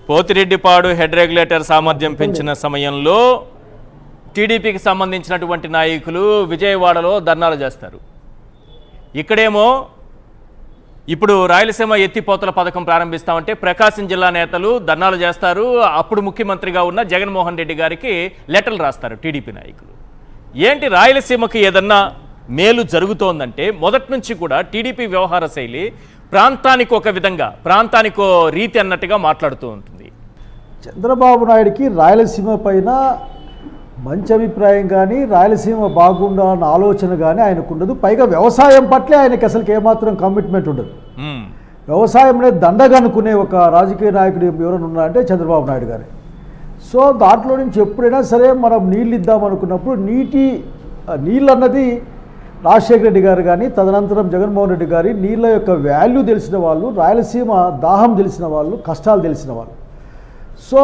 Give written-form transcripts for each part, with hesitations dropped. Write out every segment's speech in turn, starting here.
Pothireddypadu head regulator సామర్థ్యం పెంచిన సమయంలో టీడీపీకి సంబంధించినటువంటి నాయకులు విజయవాడలో ధర్నాలు చేస్తారు. ఇక్కడేమో ఇప్పుడు రాయలసీమ ఎత్తిపోతల పథకం ప్రారంభిస్తామంటే ప్రకాశం జిల్లా నేతలు ధర్నాలు చేస్తారు. అప్పుడు ముఖ్యమంత్రిగా ఉన్న జగన్మోహన్ రెడ్డి గారికి లెటర్లు రాస్తారు టీడీపీ నాయకులు. ఏంటి రాయలసీమకి ఏదన్నా మేలు జరుగుతోందంటే మొదటి నుంచి కూడా టీడీపీ వ్యవహార శైలి ప్రాంతానికి ఒక విధంగా, ప్రాంతానికో రీతి అన్నట్టుగా మాట్లాడుతూ ఉంటుంది. చంద్రబాబు నాయుడికి రాయలసీమ పైన మంచి అభిప్రాయం కానీ, రాయలసీమ బాగుండాలన్న ఆలోచన కానీ ఆయనకు ఉండదు. పైగా వ్యవసాయం పట్లే ఆయనకి అసలు ఏమాత్రం కమిట్మెంట్ ఉండదు. వ్యవసాయం అనేది దండగా అనుకునే ఒక రాజకీయ నాయకుడు ఎవరైనా ఉన్నారంటే చంద్రబాబు నాయుడు గారే. సో దాంట్లో నుంచి ఎప్పుడైనా సరే మనం నీళ్ళు ఇద్దామనుకున్నప్పుడు నీళ్ళు అన్నది రాజశేఖర రెడ్డి గారు కానీ, తదనంతరం జగన్మోహన్ రెడ్డి గారి నీళ్ళ యొక్క వాల్యూ తెలిసిన వాళ్ళు, రాయలసీమ దాహం తెలిసిన వాళ్ళు, కష్టాలు తెలిసిన వాళ్ళు. సో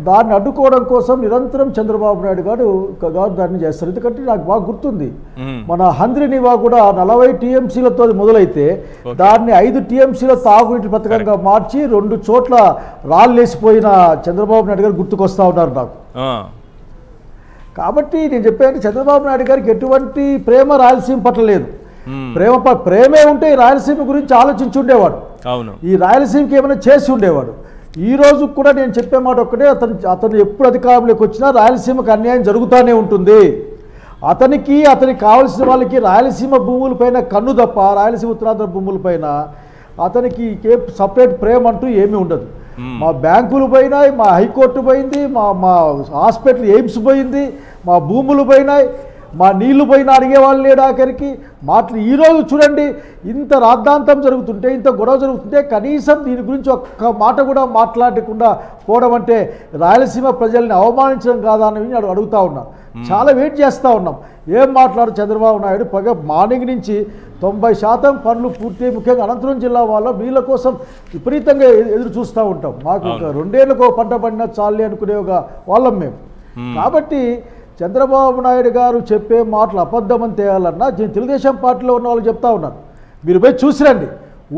దాన్ని అడ్డుకోవడం కోసం నిరంతరం చంద్రబాబు నాయుడు గారు దాన్ని చేస్తారు. ఎందుకంటే నాకు బాగా గుర్తుంది, మన హంద్రినివా కూడా 40 టీఎంసీలతో మొదలైతే దాన్ని 5 టీఎంసీల తాగునీటి పథకంగా మార్చి 2 చోట్ల రాళ్ళేసిపోయిన చంద్రబాబు నాయుడు గారు గుర్తుకొస్తా ఉన్నారు నాకు. కాబట్టి నేను చెప్పాను, చంద్రబాబు నాయుడు గారికి ఎటువంటి ప్రేమ రాయలసీమ పట్ల లేదు. ప్రేమే ఉంటే ఈ రాయలసీమ గురించి ఆలోచించి ఉండేవాడు, ఈ రాయలసీమకి ఏమైనా చేసి ఉండేవాడు. ఈ రోజు కూడా నేను చెప్పే మాట ఒక్కటే, అతను ఎప్పుడు అధికారంలోకి వచ్చినా రాయలసీమకు అన్యాయం జరుగుతూనే ఉంటుంది. అతనికి కావాల్సిన వాళ్ళకి రాయలసీమ భూములపైన కన్ను తప్ప రాయలసీమ ఉత్తరాంధ్ర భూములపైన అతనికి సపరేట్ ప్రేమ అంటూ ఏమీ ఉండదు. మా బ్యాంకులు పోయినాయి, మా హైకోర్టు పోయింది, మా హాస్పిటల్ ఎయిమ్స్ పోయింది, మా భూములు పోయినాయి, మా నీళ్లు పోయినా అడిగేవాళ్ళు లేడు ఆఖరికి మాటలు. ఈరోజు చూడండి, ఇంత రాద్ధాంతం జరుగుతుంటే, ఇంత గొడవ జరుగుతుంటే కనీసం దీని గురించి ఒక్క మాట కూడా మాట్లాడకుండా పోవడం అంటే రాయలసీమ ప్రజల్ని అవమానించడం కాదా అని అడుగుతా ఉన్నాం. చాలా వెయిట్ చేస్తూ ఉన్నాం, ఏం మాట్లాడు చంద్రబాబు నాయుడు. పైగా మార్నింగ్ నుంచి 90% పనులు పూర్తి, ముఖ్యంగా అనంతపురం జిల్లా వాళ్ళ వీళ్ళ కోసం విపరీతంగా ఎదురు చూస్తూ ఉంటాం. మాకు 2 ఏళ్ళకు పంట పడినా చాలే అనుకునే ఒక వాళ్ళం మేము. కాబట్టి చంద్రబాబు నాయుడు గారు చెప్పే మాటలు అబద్ధమని తేయాలన్నా తెలుగుదేశం పార్టీలో ఉన్న వాళ్ళు చెప్తా ఉన్నారు, మీరు పోయి చూసిరండి,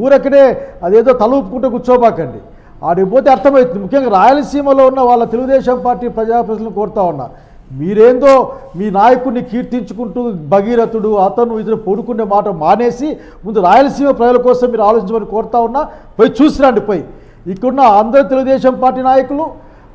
ఊరకనే అదేదో తలూపుకుంటూ కూర్చోబాకండి, ఆడికి పోతే అర్థమవుతుంది. ముఖ్యంగా రాయలసీమలో ఉన్న వాళ్ళ తెలుగుదేశం పార్టీ ప్రజలను కోరుతా ఉన్నా, మీరేందో మీ నాయకుడిని కీర్తించుకుంటూ భగీరథుడు అతను ఇతను పొడుకునే మాట మానేసి ముందు రాయలసీమ ప్రజల కోసం మీరు ఆలోచించమని కోరుతా ఉన్నా. పోయి చూసిరండి, పోయి ఇక్కడున్న అందరూ తెలుగుదేశం పార్టీ నాయకులు,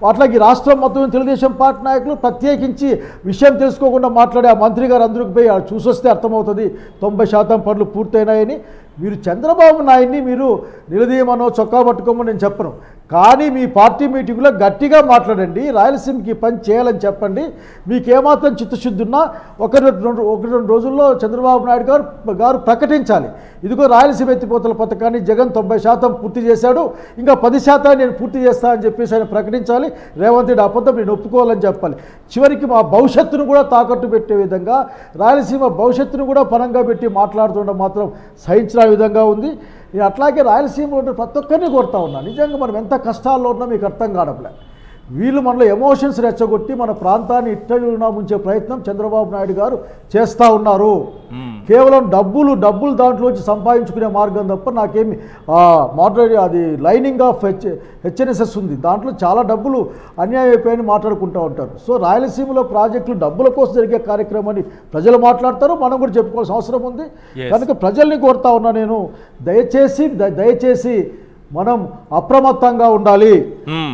అట్లాగే రాష్ట్రం మొత్తం తెలుగుదేశం పార్టీ నాయకులు ప్రత్యేకించి విషయం తెలుసుకోకుండా మాట్లాడే ఆ మంత్రి గారు అందరికి పోయి చూసొస్తే అర్థమవుతుంది 90% పనులు పూర్తయినాయని. మీరు చంద్రబాబు నాయుడిని మీరు నిలదీయమనో చొక్కా పట్టుకోమని నేను చెప్పను, కానీ మీ పార్టీ మీటింగ్లో గట్టిగా మాట్లాడండి, రాయలసీమకి పని చేయాలని చెప్పండి. మీకు ఏమాత్రం చిత్తశుద్ధి ఉన్నా 1-2 రోజుల్లో చంద్రబాబు నాయుడు గారు ప్రకటించాలి, ఇదిగో రాయలసీమ ఎత్తిపోతల పథకాన్ని జగన్ 90% పూర్తి చేశాడు, ఇంకా 10% నేను పూర్తి చేస్తానని చెప్పేసి ఆయన ప్రకటించాలి. రేవంత్ రెడ్డి అబద్ధం నేను ఒప్పుకోవాలని చెప్పాలి. చివరికి మా భవిష్యత్తును కూడా తాకట్టు పెట్టే విధంగా, రాయలసీమ భవిష్యత్తును కూడా పరంగా పెట్టి మాట్లాడుతుండడం మాత్రం సహించిన విధంగా ఉంది. నేను అట్లాగే రాయలసీమలో ఉన్న ప్రతి ఒక్కరిని కోరుతా ఉన్నా, నిజంగా మనం ఎంత కష్టాల్లో ఉన్నా మీకు అర్థం కావట్లే. వీళ్ళు మనలో ఎమోషన్స్ రెచ్చగొట్టి మన ప్రాంతాన్ని ఇట్టడునా ముంచే ప్రయత్నం చంద్రబాబు నాయుడు గారు చేస్తూ ఉన్నారు. కేవలం డబ్బులు దాంట్లోంచి సంపాదించుకునే మార్గం తప్ప నాకేమి అది లైనింగ్ ఆఫ్ హెచ్ఎన్ఎస్ఎస్ ఉంది, దాంట్లో చాలా డబ్బులు అన్యాయం అయిపోయాయని మాట్లాడుకుంటూ ఉంటారు. సో రాయలసీమలో ప్రాజెక్టులు డబ్బుల కోసం జరిగే కార్యక్రమాన్ని ప్రజలు మాట్లాడతారు, మనం కూడా చెప్పుకోవాల్సిన అవసరం ఉంది. కనుక ప్రజల్ని కోరుతా ఉన్నా నేను, దయచేసి మనం అప్రమత్తంగా ఉండాలి.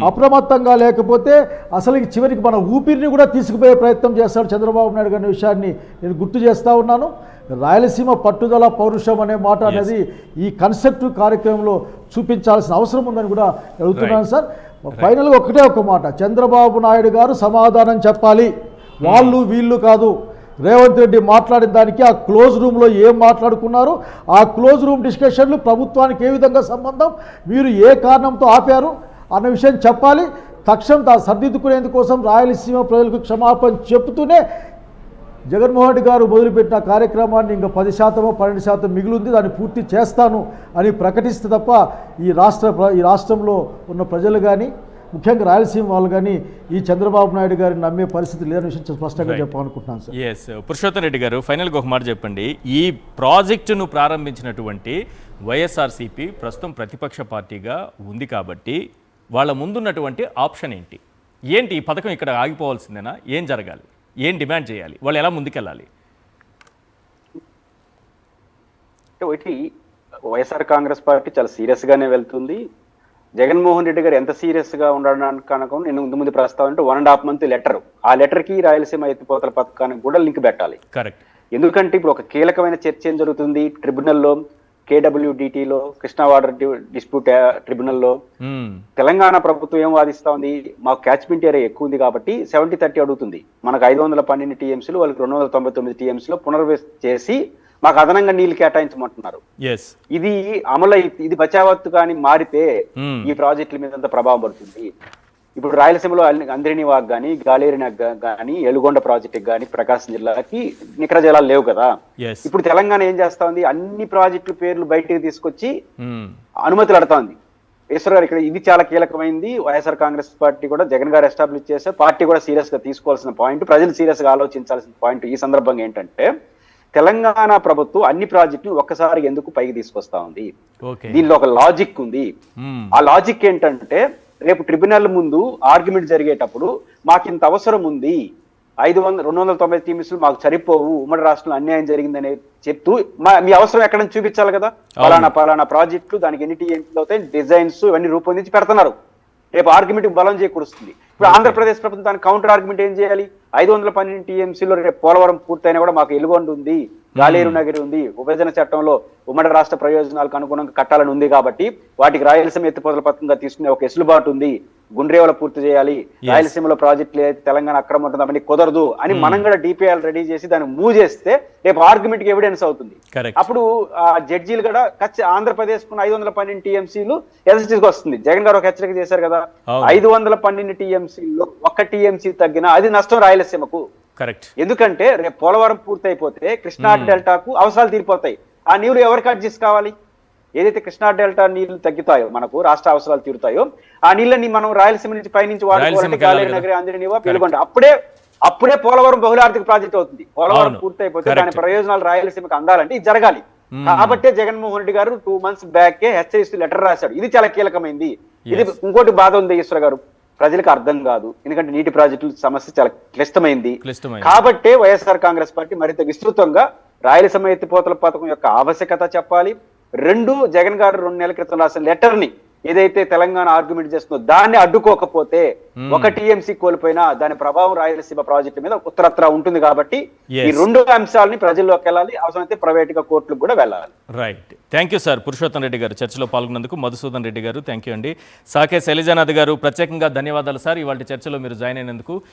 అప్రమత్తంగా లేకపోతే అసలు చివరికి మన ఊపిరిని కూడా తీసుకుపోయే ప్రయత్నం చేస్తాడు చంద్రబాబు నాయుడు గారి విషయాన్ని నేను గుర్తు చేస్తూ ఉన్నాను. రాయలసీమ పట్టుదల పౌరుషం అనే మాట అనేది ఈ కన్సెప్ట్ కార్యక్రమంలో చూపించాల్సిన అవసరం ఉందని కూడా అడుగుతున్నాను సార్. ఫైనల్గా ఒకటే ఒక మాట, చంద్రబాబు నాయుడు గారు సమాధానం చెప్పాలి, వాళ్ళు వీళ్ళు కాదు. రేవంత్ రెడ్డి మాట్లాడిన దానికి ఆ క్లోజ్ రూమ్లో ఏం మాట్లాడుకున్నారు, ఆ క్లోజ్ రూమ్ డిస్కషన్లు ప్రభుత్వానికి ఏ విధంగా సంబంధం, మీరు ఏ కారణంతో ఆపారు అన్న విషయం చెప్పాలి. తక్షణం సర్దిద్దుకునేందుకోసం రాయలసీమ ప్రజలకు క్షమాపణ చెప్తూనే జగన్మోహన్ రెడ్డి గారు మొదలుపెట్టిన కార్యక్రమాన్ని ఇంకా 10% 12% మిగిలింది, దాన్ని పూర్తి చేస్తాను అని ప్రకటిస్తే తప్ప ఈ రాష్ట్రంలో ఉన్న ప్రజలు కానీ, ముఖ్యంగా రాయలసీమ వాళ్ళు కానీ ఈ చంద్రబాబు నాయుడు గారిని నమ్మే పరిస్థితి లేని విషయం స్పష్టంగా చెప్పాలనుకుంటున్నాను సార్. ఎస్, పురుషోత్తం రెడ్డి గారు, ఫైనల్గా ఒక మాట చెప్పండి. ఈ ప్రాజెక్టును ప్రారంభించినటువంటి వైఎస్ఆర్సీపీ ప్రస్తుతం ప్రతిపక్ష పార్టీగా ఉంది కాబట్టి వాళ్ళ ముందున్నటువంటి ఆప్షన్ ఏంటి? ఏంటి ఈ పథకం ఇక్కడ ఆగిపోవాల్సిందేనా? ఏం జరగాలి? ఏం డిమాండ్ చేయాలి? వాళ్ళు ఎలా ముందుకెళ్ళాలి? ఒకటి, వైఎస్ఆర్ కాంగ్రెస్ పార్టీ చాలా సీరియస్ గానే వెళ్తుంది. జగన్మోహన్ రెడ్డి గారు ఎంత సీరియస్ గా ఉండడానికి కనుక నేను ముందు ప్రస్తావన అంటే 1.5 month లెటర్, ఆ లెటర్ కి రాయలసీమ ఎత్తిపోతల పథకానికి కూడా లింక్ పెట్టాలి. కరెక్ట్. ఎందుకంటే ఇప్పుడు ఒక కీలకమైన చర్చ ఏం జరుగుతుంది ట్రిబ్యునల్లో, KWDTలో, కృష్ణా వాటర్ డిస్ప్యూట్ ట్రిబ్యునల్లో తెలంగాణ ప్రభుత్వం ఏం వాదిస్తా ఉంది, మాకు క్యాచ్మెంట్ ఏరియా ఎక్కువ ఉంది కాబట్టి 70-30 అడుగుతుంది. మనకు 512 TMCలు, వాళ్ళకి 299 TMCలో పునర్వ్యవస్థ చేసి మాకు అదనంగా నీళ్లు కేటాయించమంటున్నారు. ఇది ఇది బచావత్తు కానీ మారితే ఈ ప్రాజెక్టుల మీద అంత ప్రభావం పడుతుంది. ఇప్పుడు రాయలసీమలో అంద్రిని వాగ్ కానీ, గాలేరు నగ్ కానీ, ఎలుగొండ ప్రాజెక్టుకి కానీ ప్రకాశం జిల్లాకి నికర జలాలు లేవు కదా. ఇప్పుడు తెలంగాణ ఏం చేస్తా ఉంది, అన్ని ప్రాజెక్టుల పేర్లు బయటకు తీసుకొచ్చి అనుమతులు అడతా ఉంది. ఈశ్వర్ గారు ఇక్కడ ఇది చాలా కీలకమైంది. వైఎస్ఆర్ కాంగ్రెస్ పార్టీ కూడా జగన్ గారు ఎస్టాబ్లిష్ చేసే పార్టీ కూడా సీరియస్ గా తీసుకోవాల్సిన పాయింట్, ప్రజలు సీరియస్ గా ఆలోచించాల్సిన పాయింట్ ఈ సందర్భంగా ఏంటంటే తెలంగాణ ప్రభుత్వం అన్ని ప్రాజెక్టులు ఒక్కసారి ఎందుకు పైకి తీసుకొస్తా ఉంది. దీనిలో ఒక లాజిక్ ఉంది. ఆ లాజిక్ ఏంటంటే రేపు ట్రిబ్యునల్ ముందు ఆర్గ్యుమెంట్ జరిగేటప్పుడు మాకు ఇంత అవసరం ఉంది, 290 TMCలు మాకు సరిపోవు, ఉమ్మడి రాష్ట్రంలో అన్యాయం జరిగిందని చెప్తూ మీ అవసరం ఎక్కడని చూపించాలి కదా. పలానా ప్రాజెక్టులు, దానికి ఎన్ని TMCలు అవుతాయి, డిజైన్స్ ఇవన్నీ రూపొందించి పెడుతున్నారు. రేపు ఆర్గ్యుమెంట్ బలం చేకూరుస్తుంది. ఇప్పుడు ఆంధ్రప్రదేశ్ ప్రభుత్వం దానికి కౌంటర్ ఆర్గ్యుమెంట్ ఏం చేయాలి, 512 TMCలో రేపు పోలవరం పూర్తయినా కూడా మాకు ఎలుగొండ ఉంది, గాలేరు నగరి ఉంది, విభజన చట్టంలో ఉమ్మడి రాష్ట్ర ప్రయోజనాలకు అనుగుణంగా కట్టాలని ఉంది కాబట్టి వాటికి రాయలసీమ ఎత్తిపోతల పథకంగా తీసుకునే ఒక వెసులుబాటు ఉంది, గుండ్రేవల పూర్తి చేయాలి, రాయలసీమలో ప్రాజెక్టులు అయితే తెలంగాణ అక్రమం ఉంటుంది అవన్నీ కుదరదు అని మనం కూడా DPL రెడీ చేసి దాన్ని మూవ్ చేస్తే రేపు ఆర్గ్యుమెంట్ కి ఎవిడెన్స్ అవుతుంది. అప్పుడు ఆ జడ్జీలు కూడా ఆంధ్రప్రదేశ్ కు 512 TMCలు ఎస్ఎస్టీకి వస్తుంది. జగన్ గారు ఒక హెచ్చరిక చేశారు కదా, 512 TMCలో 1 TMC తగ్గినా అది నష్టం రాయలసీమకు. ఎందుకంటే రేపు పోలవరం పూర్తి అయిపోతే కృష్ణా డెల్టాకు అవసరాలు తీరిపోతాయి. ఆ నీళ్లు ఎవరికి అడ్జస్ట్ కావాలి? ఏదైతే కృష్ణా డెల్టా నీళ్లు తగ్గుతాయో, మనకు రాష్ట్ర అవసరాలు తీరుతాయో, ఆ నీళ్ళని మనం రాయలసీమ నుంచి పైనుంచి వాడుకోవాలంటే గాలేరు నగరి, అంజనీవా, వెలుగొండ. అప్పుడే పోలవరం బహుళార్థిక ప్రాజెక్ట్ అవుతుంది. పోలవరం పూర్తి అయిపోతే దాని ప్రయోజనాలు రాయలసీమకు అందాలంటే ఇది జరగాలి. కాబట్టే జగన్మోహన్ రెడ్డి గారు 2 months బ్యాక్ హెచ్చరిస్తూ లెటర్ రాశాడు. ఇది చాలా కీలకమైంది. ఇది ఇంకోటి బాధ ఉంది ఈశ్వర్ గారు, ప్రజలకు అర్థం కాదు. ఎందుకంటే నీటి ప్రాజెక్టుల సమస్య చాలా క్లిష్టమైంది. కాబట్టే వైఎస్ఆర్ కాంగ్రెస్ పార్టీ మరింత విస్తృతంగా రాయలసీమ ఎత్తిపోతల పథకం యొక్క ఆవశ్యకత చెప్పాలి. 2, జగన్ గారు 2 నెలల క్రితం రాసిన లెటర్ ని ఏదైతే తెలంగాణ ఆర్గ్యుమెంట్ చేస్తుందో దాన్ని అడ్డుకోకపోతే 1 TMC కోల్పోయినా దాని ప్రభావం రాయలసీమ ప్రాజెక్టు మీద ఉత్తరత్రా ఉంటుంది. కాబట్టి ఈ 2 అంశాలని ప్రజల్లోకి వెళ్ళాలి, అవసరమైతే ప్రైవేట్ గా కోర్టులకు కూడా వెళ్ళాలి. Right. Thank you sir. Purushottam Reddy గారు చర్చలో పాల్గొన్నందుకు. మధుసూదన్ రెడ్డి గారు థ్యాంక్ యూ అండి. సాకే శైలజానాథ్ గారు ప్రత్యేకంగా ధన్యవాదాలు సార్, ఇవాళ చర్చలో మీరు జాయిన్ అయినందుకు.